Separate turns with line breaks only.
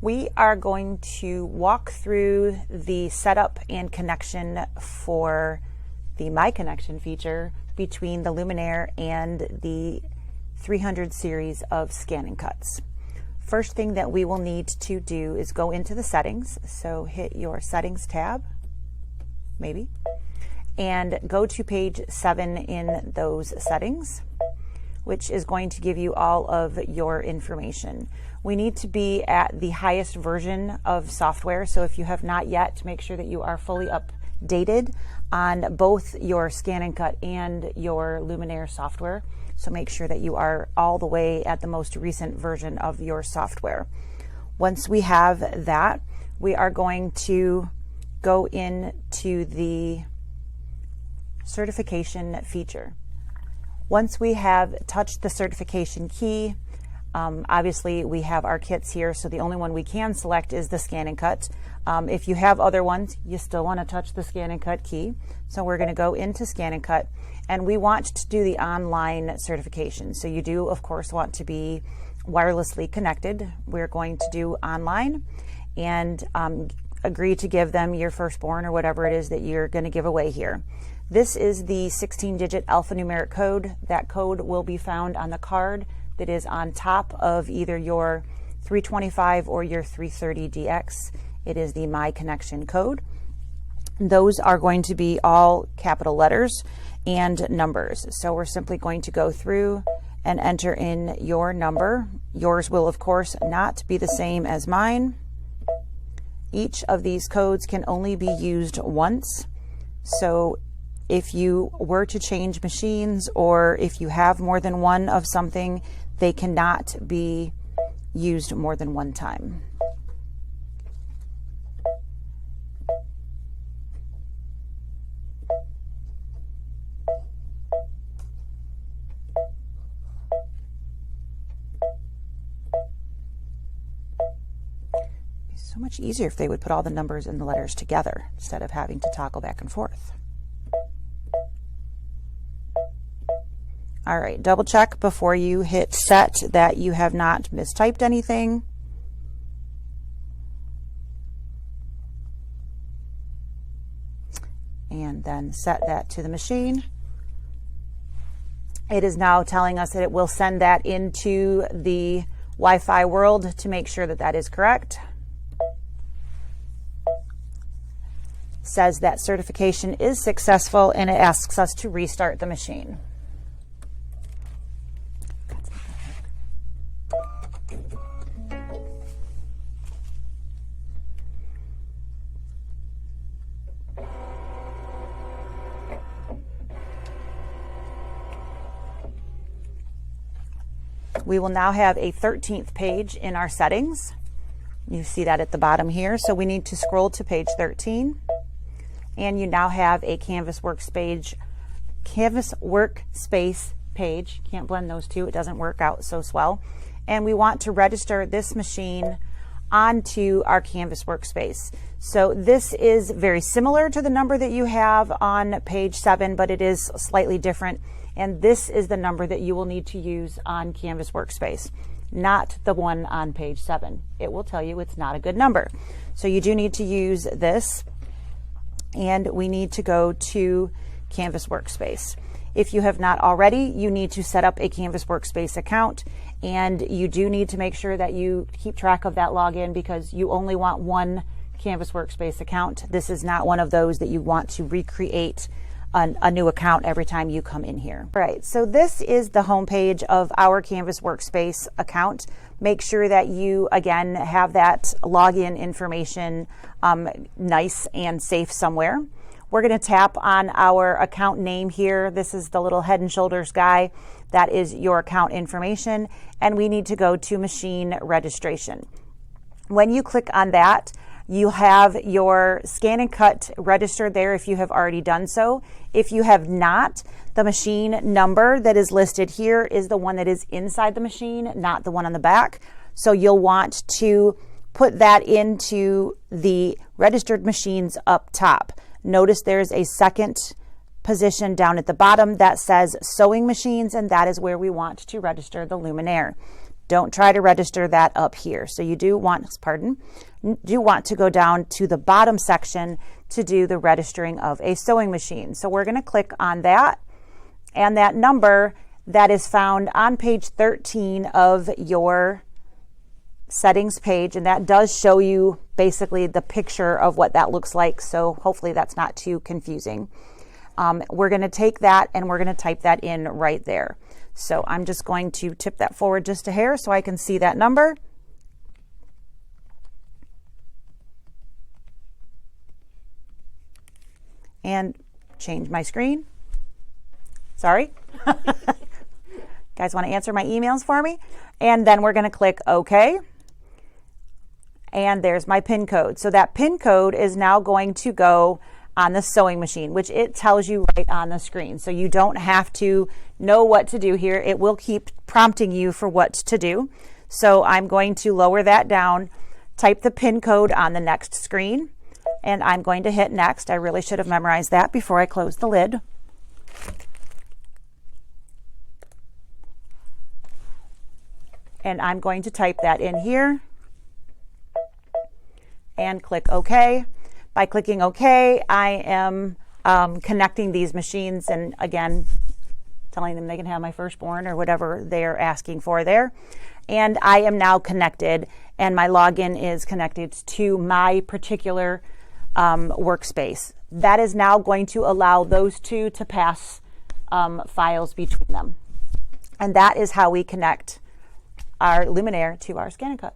We are going to walk through the setup and connection for the My Connection feature between the Luminaire and the 300 series of scan and cuts. First thing that we will need to do is go into the settings. So hit your settings tab, maybe, and go to page 7 in those settings, which is going to give you all of your information. We need to be at the highest version of software. So if you have not yet, make sure that you are fully updated on both your scan and cut and your Luminaire software. So make sure that you are all the way at the most recent version of your software. Once we have that, we are going to go into the certification feature. Once we have touched the certification key, obviously we have our kits here, so the only one we can select is the scan and cut. If you have other ones, you still want to touch the scan and cut key. So we're going to go into scan and cut, and we want to do the online certification. So you do, of course, want to be wirelessly connected. We're going to do online and agree to give them your firstborn or whatever it is that you're going to give away here. This is the 16-digit alphanumeric code. That code will be found on the card that is on top of either your 325 or your 330DX. It is the My Connection code. Those are going to be all capital letters and numbers. So we're simply going to go through and enter in your number. Yours will, of course, not be the same as mine. Each of these codes can only be used once. So if you were to change machines, or if you have more than one of something, they cannot be used more than one time. So much easier if they would put all the numbers and the letters together instead of having to toggle back and forth. All right, double check before you hit set that you have not mistyped anything. And then set that to the machine. It is now telling us that it will send that into the Wi-Fi world to make sure that that is correct. Says that certification is successful, and it asks us to restart the machine. We will now have a 13th page in our settings. You see that at the bottom here. So we need to scroll to page 13. And you now have a Canvas Workspace page. Can't blend those two. It doesn't work out so well. And we want to register this machine onto our Canvas Workspace. So this is very similar to the number that you have on page 7, but it is slightly different. And this is the number that you will need to use on Canvas Workspace, not the one on page 7. It will tell you it's not a good number. So you do need to use this, and we need to go to Canvas Workspace. If you have not already, you need to set up a Canvas Workspace account, and you do need to make sure that you keep track of that login, because you only want one Canvas Workspace account. This is not one of those that you want to recreate a new account every time you come in here. All right, so this is the home page of our Canvas Workspace account. Make sure that you, again, have that login information nice and safe somewhere. We're going to tap on our account name here. This is the little Head and Shoulders guy. That is your account information, and we need to go to machine registration. When you click on that, you have your scan and cut registered there if you have already done so. If you have not, the machine number that is listed here is the one that is inside the machine, not the one on the back. So you'll want to put that into the registered machines up top. Notice there's a second position down at the bottom that says sewing machines, and that is where we want to register the Luminaire. Don't try to register that up here. So you do want to go down to the bottom section to do the registering of a sewing machine. So we're going to click on that, and that number that is found on page 13 of your settings page, and that does show you basically the picture of what that looks like, so hopefully that's not too confusing. We're going to take that and we're going to type that in right there. So I'm just going to tip that forward just a hair so I can see that number. And change my screen. Sorry. Guys want to answer my emails for me? And then we're going to click OK. And there's my PIN code. So that PIN code is now going to go on the sewing machine, which it tells you right on the screen. So you don't have to know what to do here. It will keep prompting you for what to do. So I'm going to lower that down, type the PIN code on the next screen, and I'm going to hit next. I really should have memorized that before I close the lid. And I'm going to type that in here and click OK. By clicking OK, I am connecting these machines, and again, telling them they can have my firstborn or whatever they're asking for there. And I am now connected, and my login is connected to my particular workspace. That is now going to allow those two to pass files between them. And that is how we connect our Luminaire to our Scan and Cut.